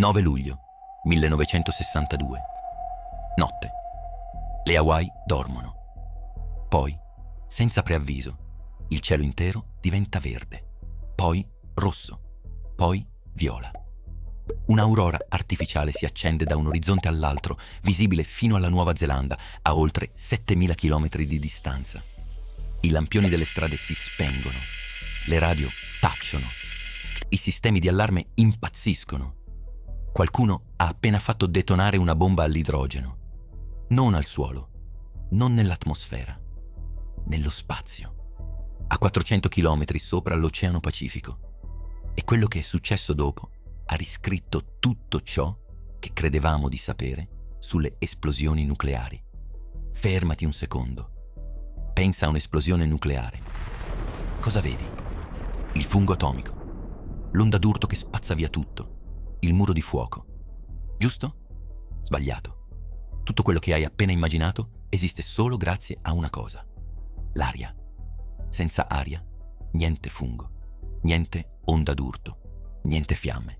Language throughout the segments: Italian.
9 luglio 1962. Notte. Le Hawaii dormono. Poi, senza preavviso, il cielo intero diventa verde, poi rosso, poi viola. Un'aurora artificiale si accende da un orizzonte all'altro, visibile fino alla Nuova Zelanda, a oltre 7.000 chilometri di distanza. I lampioni delle strade si spengono, le radio tacciono, i sistemi di allarme impazziscono. Qualcuno ha appena fatto detonare una bomba all'idrogeno. Non al suolo, non nell'atmosfera, nello spazio, a 400 chilometri sopra l'Oceano Pacifico. E quello che è successo dopo ha riscritto tutto ciò che credevamo di sapere sulle esplosioni nucleari. Fermati un secondo. Pensa a un'esplosione nucleare. Cosa vedi? Il fungo atomico, l'onda d'urto che spazza via tutto, il muro di fuoco. Giusto? Sbagliato. Tutto quello che hai appena immaginato esiste solo grazie a una cosa: l'aria. Senza aria, niente fungo, niente onda d'urto, niente fiamme.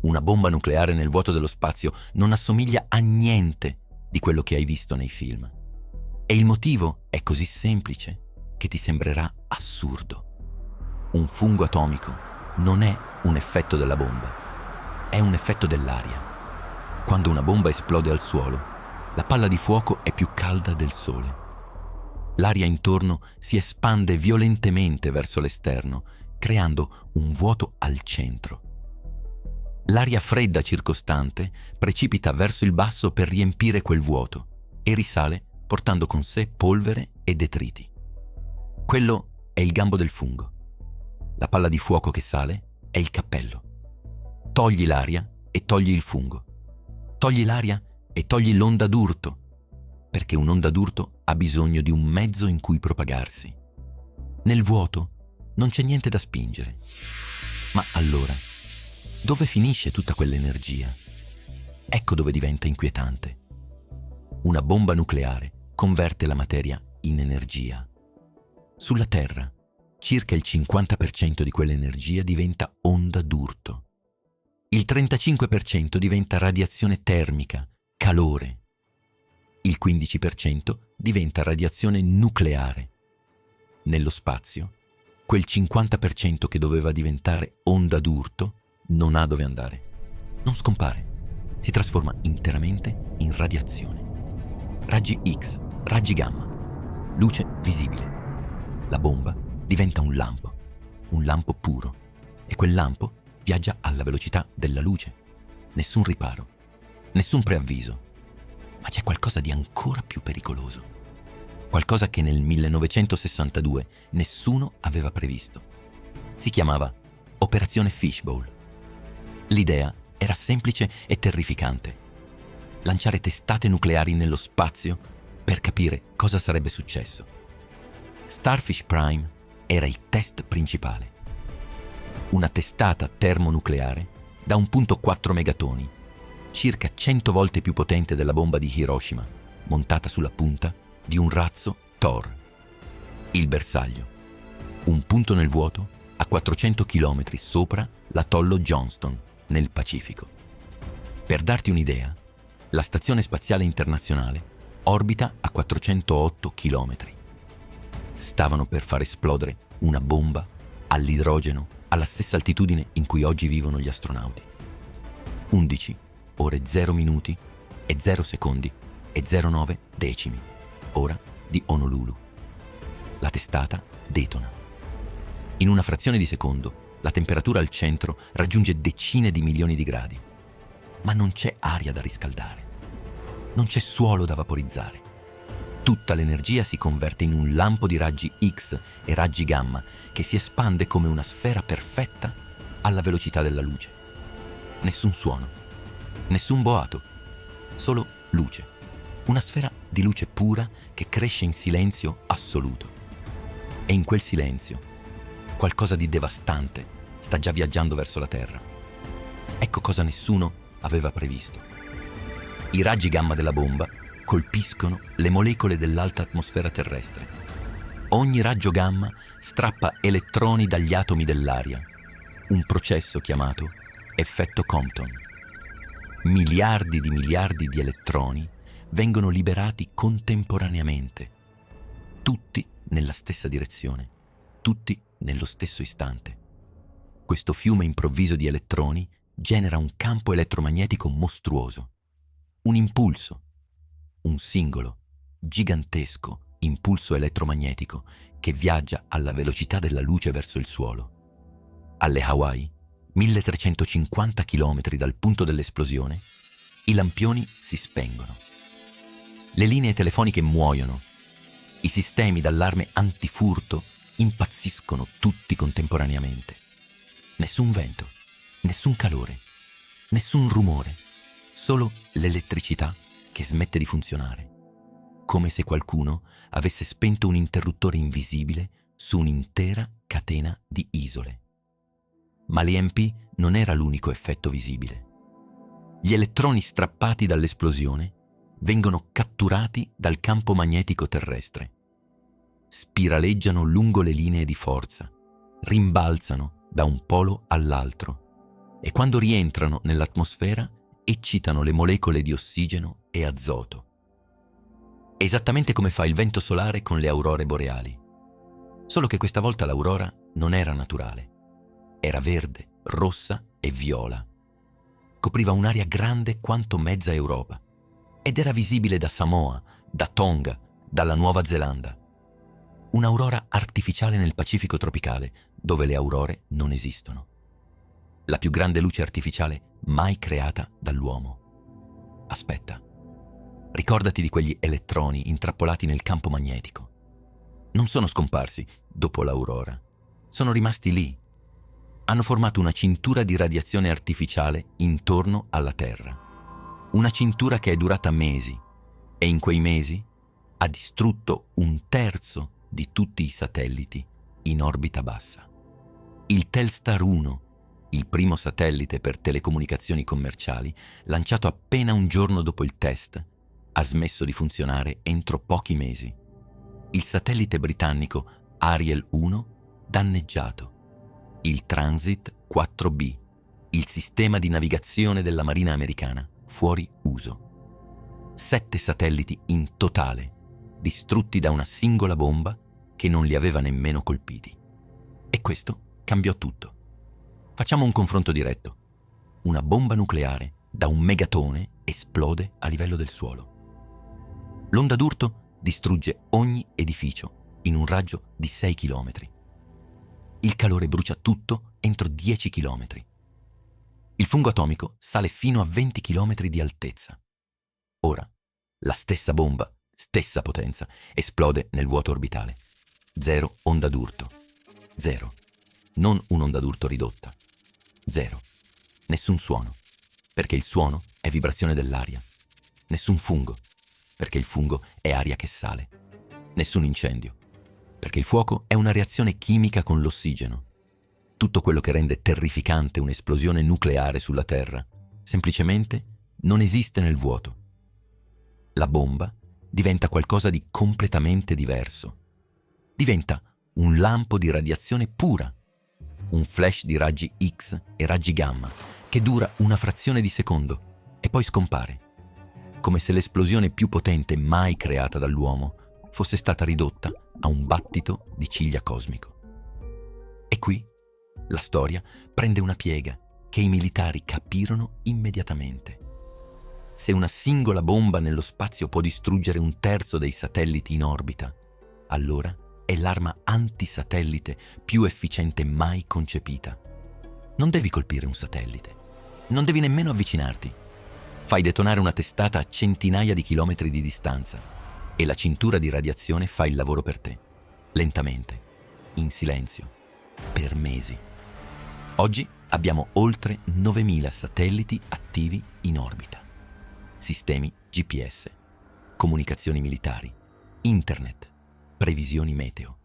Una bomba nucleare nel vuoto dello spazio non assomiglia a niente di quello che hai visto nei film. E il motivo è così semplice che ti sembrerà assurdo. Un fungo atomico non è un effetto della bomba, è un effetto dell'aria. Quando una bomba esplode al suolo, la palla di fuoco è più calda del sole. L'aria intorno si espande violentemente verso l'esterno, creando un vuoto al centro. L'aria fredda circostante precipita verso il basso per riempire quel vuoto e risale portando con sé polvere e detriti. Quello è il gambo del fungo. La palla di fuoco che sale è il cappello. Togli l'aria e togli il fungo. Togli l'aria e togli l'onda d'urto, perché un'onda d'urto ha bisogno di un mezzo in cui propagarsi. Nel vuoto non c'è niente da spingere. Ma allora, dove finisce tutta quell'energia? Ecco dove diventa inquietante. Una bomba nucleare converte la materia in energia. Sulla Terra, circa il 50% di quell'energia diventa onda d'urto. Il 35% diventa radiazione termica, calore. Il 15% diventa radiazione nucleare. Nello spazio, quel 50% che doveva diventare onda d'urto non ha dove andare. Non scompare. Si trasforma interamente in radiazione. Raggi X, raggi gamma, luce visibile. La bomba diventa un lampo puro. E quel lampo viaggia alla velocità della luce. Nessun riparo, nessun preavviso. Ma c'è qualcosa di ancora più pericoloso. Qualcosa che nel 1962 nessuno aveva previsto. Si chiamava Operazione Fishbowl. L'idea era semplice e terrificante. Lanciare testate nucleari nello spazio per capire cosa sarebbe successo. Starfish Prime era il test principale. Una testata termonucleare da 1,4 megatoni, circa 100 volte più potente della bomba di Hiroshima, montata sulla punta di un razzo Thor. Il bersaglio. Un punto nel vuoto a 400 chilometri sopra l'atollo Johnston, nel Pacifico. Per darti un'idea, la Stazione Spaziale Internazionale orbita a 408 chilometri. Stavano per far esplodere una bomba all'idrogeno alla stessa altitudine in cui oggi vivono gli astronauti. 11 ore 0 minuti e 0 secondi e 09 decimi, ora di Honolulu. La testata detona. In una frazione di secondo, la temperatura al centro raggiunge decine di milioni di gradi. Ma non c'è aria da riscaldare. Non c'è suolo da vaporizzare. Tutta l'energia si converte in un lampo di raggi X e raggi gamma che si espande come una sfera perfetta alla velocità della luce. Nessun suono, nessun boato, solo luce. Una sfera di luce pura che cresce in silenzio assoluto. E in quel silenzio, qualcosa di devastante sta già viaggiando verso la Terra. Ecco cosa nessuno aveva previsto. I raggi gamma della bomba colpiscono le molecole dell'alta atmosfera terrestre. Ogni raggio gamma strappa elettroni dagli atomi dell'aria, un processo chiamato effetto Compton. miliardi di elettroni vengono liberati contemporaneamente, tutti nella stessa direzione, tutti nello stesso istante. Questo fiume improvviso di elettroni genera un campo elettromagnetico mostruoso, un impulso, un singolo, gigantesco impulso elettromagnetico che viaggia alla velocità della luce verso il suolo. Alle Hawaii, 1350 km dal punto dell'esplosione, i lampioni si spengono. Le linee telefoniche muoiono. I sistemi d'allarme antifurto impazziscono tutti contemporaneamente. Nessun vento, nessun calore, nessun rumore, solo l'elettricità che smette di funzionare, come se qualcuno avesse spento un interruttore invisibile su un'intera catena di isole. Ma l'EMP non era l'unico effetto visibile. Gli elettroni strappati dall'esplosione vengono catturati dal campo magnetico terrestre. Spiraleggiano lungo le linee di forza, rimbalzano da un polo all'altro e quando rientrano nell'atmosfera eccitano le molecole di ossigeno e azoto. Esattamente come fa il vento solare con le aurore boreali. Solo che questa volta l'aurora non era naturale. Era verde, rossa e viola. Copriva un'area grande quanto mezza Europa ed era visibile da Samoa, da Tonga, dalla Nuova Zelanda. Un'aurora artificiale nel Pacifico tropicale, dove le aurore non esistono. La più grande luce artificiale mai creata dall'uomo. Aspetta. Ricordati di quegli elettroni intrappolati nel campo magnetico. Non sono scomparsi dopo l'aurora. Sono rimasti lì. Hanno formato una cintura di radiazione artificiale intorno alla Terra. Una cintura che è durata mesi e in quei mesi ha distrutto un terzo di tutti i satelliti in orbita bassa. Il Telstar 1, il primo satellite per telecomunicazioni commerciali, lanciato appena un giorno dopo il test, ha smesso di funzionare entro pochi mesi. Il satellite britannico Ariel 1 danneggiato. Il Transit 4B, il sistema di navigazione della Marina americana, fuori uso. 7 satelliti in totale, distrutti da una singola bomba che non li aveva nemmeno colpiti. E questo cambiò tutto. Facciamo un confronto diretto. Una bomba nucleare da un megatone esplode a livello del suolo. L'onda d'urto distrugge ogni edificio in un raggio di 6 chilometri. Il calore brucia tutto entro 10 chilometri. Il fungo atomico sale fino a 20 chilometri di altezza. Ora, la stessa bomba, stessa potenza, esplode nel vuoto orbitale. 0 onda d'urto. 0. Non un'onda d'urto ridotta. 0. Nessun suono, perché il suono è vibrazione dell'aria. Nessun fungo, perché il fungo è aria che sale. Nessun incendio, perché il fuoco è una reazione chimica con l'ossigeno. Tutto quello che rende terrificante un'esplosione nucleare sulla Terra semplicemente non esiste nel vuoto. La bomba diventa qualcosa di completamente diverso. Diventa un lampo di radiazione pura, un flash di raggi X e raggi gamma che dura una frazione di secondo e poi scompare, come se l'esplosione più potente mai creata dall'uomo fosse stata ridotta a un battito di ciglia cosmico. E qui la storia prende una piega che i militari capirono immediatamente. Se una singola bomba nello spazio può distruggere un terzo dei satelliti in orbita, allora è l'arma antisatellite più efficiente mai concepita. Non devi colpire un satellite, non devi nemmeno avvicinarti. Fai detonare una testata a centinaia di chilometri di distanza e la cintura di radiazione fa il lavoro per te, lentamente, in silenzio, per mesi. Oggi abbiamo oltre 9.000 satelliti attivi in orbita. Sistemi GPS, comunicazioni militari, internet, previsioni meteo.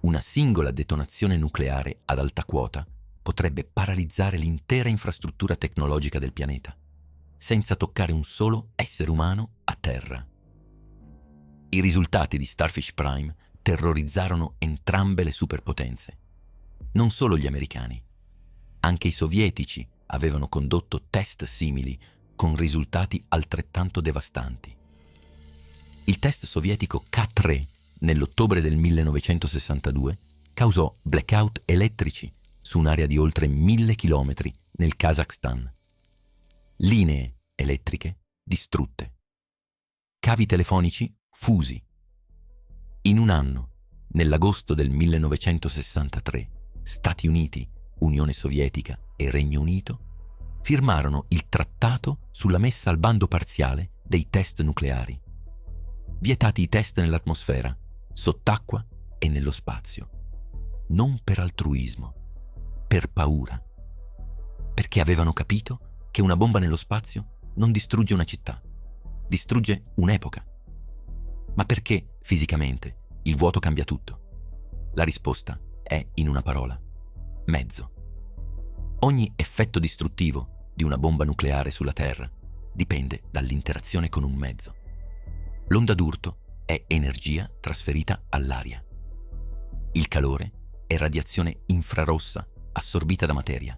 Una singola detonazione nucleare ad alta quota potrebbe paralizzare l'intera infrastruttura tecnologica del pianeta, senza toccare un solo essere umano a terra. I risultati di Starfish Prime terrorizzarono entrambe le superpotenze. Non solo gli americani. Anche i sovietici avevano condotto test simili con risultati altrettanto devastanti. Il test sovietico K3 nell'ottobre del 1962 causò blackout elettrici su un'area di oltre 1000 chilometri nel Kazakhstan. Linee elettriche distrutte. Cavi telefonici fusi. In un anno, nell'agosto del 1963, Stati Uniti, Unione Sovietica e Regno Unito firmarono il trattato sulla messa al bando parziale dei test nucleari. Vietati i test nell'atmosfera, sott'acqua e nello spazio. Non per altruismo, per paura. Perché avevano capito che una bomba nello spazio non distrugge una città, distrugge un'epoca. Ma perché, fisicamente, il vuoto cambia tutto? La risposta è in una parola: mezzo. Ogni effetto distruttivo di una bomba nucleare sulla Terra dipende dall'interazione con un mezzo. L'onda d'urto è energia trasferita all'aria. Il calore è radiazione infrarossa assorbita da materia.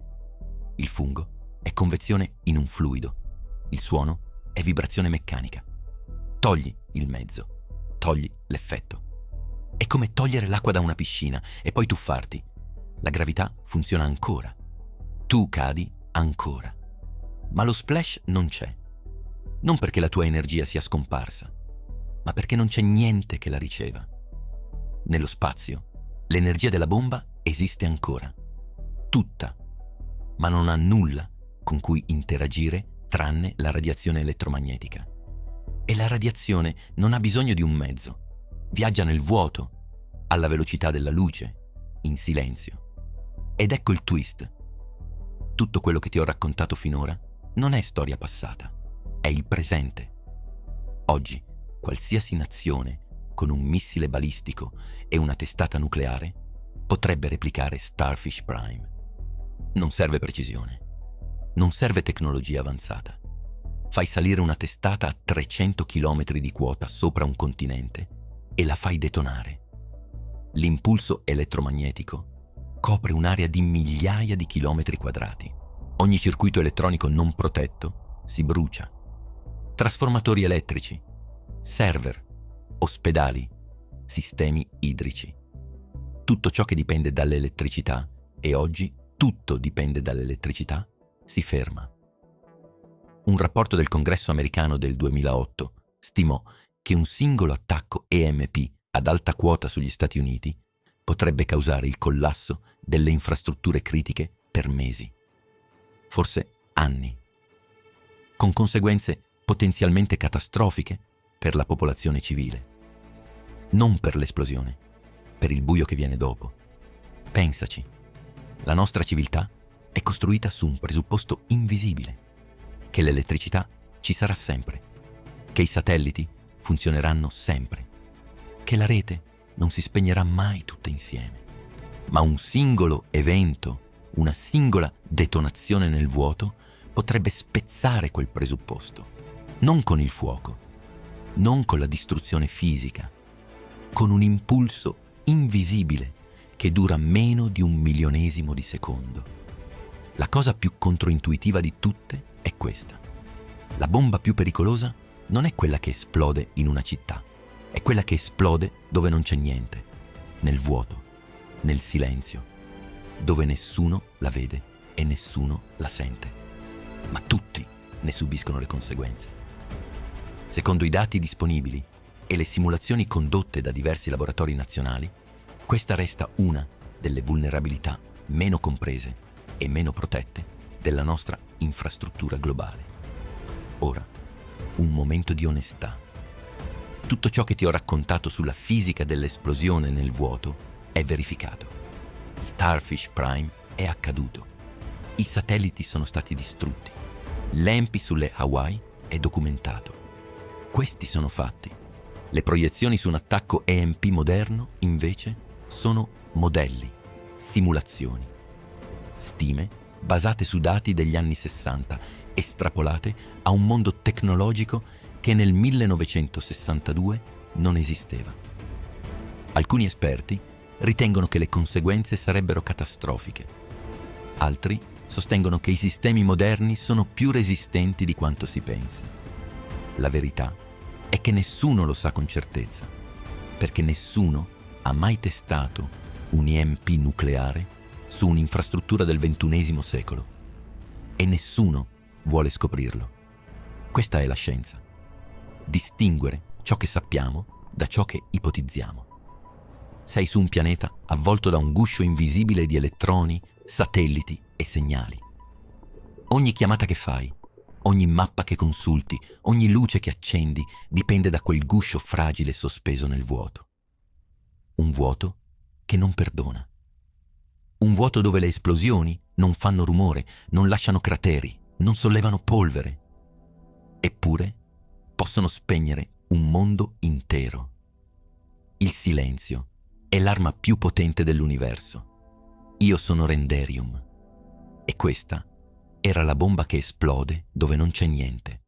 Il fungo è convezione in un fluido. Il suono è vibrazione meccanica. Togli il mezzo, togli l'effetto. È come togliere l'acqua da una piscina e poi tuffarti. La gravità funziona ancora. Tu cadi ancora. Ma lo splash non c'è. Non perché la tua energia sia scomparsa, ma perché non c'è niente che la riceva. Nello spazio, l'energia della bomba esiste ancora. Tutta. Ma non ha nulla con cui interagire tranne la radiazione elettromagnetica. E la radiazione non ha bisogno di un mezzo. Viaggia nel vuoto, alla velocità della luce, in silenzio. Ed ecco il twist. Tutto quello che ti ho raccontato finora non è storia passata, è il presente. Oggi, qualsiasi nazione con un missile balistico e una testata nucleare potrebbe replicare Starfish Prime. Non serve precisione, non serve tecnologia avanzata. Fai salire una testata a 300 km di quota sopra un continente e la fai detonare. L'impulso elettromagnetico copre un'area di migliaia di chilometri quadrati. Ogni circuito elettronico non protetto si brucia. Trasformatori elettrici, server, ospedali, sistemi idrici. Tutto ciò che dipende dall'elettricità, e oggi tutto dipende dall'elettricità, si ferma. Un rapporto del Congresso americano del 2008 stimò che un singolo attacco EMP ad alta quota sugli Stati Uniti potrebbe causare il collasso delle infrastrutture critiche per mesi, forse anni, con conseguenze potenzialmente catastrofiche per la popolazione civile. Non per l'esplosione, per il buio che viene dopo. Pensaci, la nostra civiltà è costruita su un presupposto invisibile, che l'elettricità ci sarà sempre, che i satelliti funzioneranno sempre, che la rete non si spegnerà mai tutta insieme. Ma un singolo evento, una singola detonazione nel vuoto potrebbe spezzare quel presupposto, non con il fuoco, non con la distruzione fisica, con un impulso invisibile che dura meno di 1/1000 di secondo. La cosa più controintuitiva di tutte è questa. La bomba più pericolosa non è quella che esplode in una città, è quella che esplode dove non c'è niente, nel vuoto, nel silenzio, dove nessuno la vede e nessuno la sente. Ma tutti ne subiscono le conseguenze. Secondo i dati disponibili e le simulazioni condotte da diversi laboratori nazionali, questa resta una delle vulnerabilità meno comprese e meno protette della nostra infrastruttura globale. Ora, un momento di onestà. Tutto ciò che ti ho raccontato sulla fisica dell'esplosione nel vuoto è verificato. Starfish Prime è accaduto. I satelliti sono stati distrutti. L'EMP sulle Hawaii è documentato. Questi sono fatti. Le proiezioni su un attacco EMP moderno, invece, sono modelli, simulazioni, stime basate su dati degli anni 60, estrapolate a un mondo tecnologico che nel 1962 non esisteva. Alcuni esperti ritengono che le conseguenze sarebbero catastrofiche. Altri sostengono che i sistemi moderni sono più resistenti di quanto si pensi. La verità è che nessuno lo sa con certezza, perché nessuno ha mai testato un EMP nucleare su un'infrastruttura del XXI secolo e nessuno vuole scoprirlo. Questa è la scienza: distinguere ciò che sappiamo da ciò che ipotizziamo. Sei su un pianeta avvolto da un guscio invisibile di elettroni, satelliti e segnali. Ogni chiamata che fai, ogni mappa che consulti, ogni luce che accendi dipende da quel guscio fragile sospeso nel vuoto. Un vuoto che non perdona. Un vuoto dove le esplosioni non fanno rumore, non lasciano crateri, non sollevano polvere. Eppure possono spegnere un mondo intero. Il silenzio è l'arma più potente dell'universo. Io sono Renderium e questa era la bomba che esplode dove non c'è niente.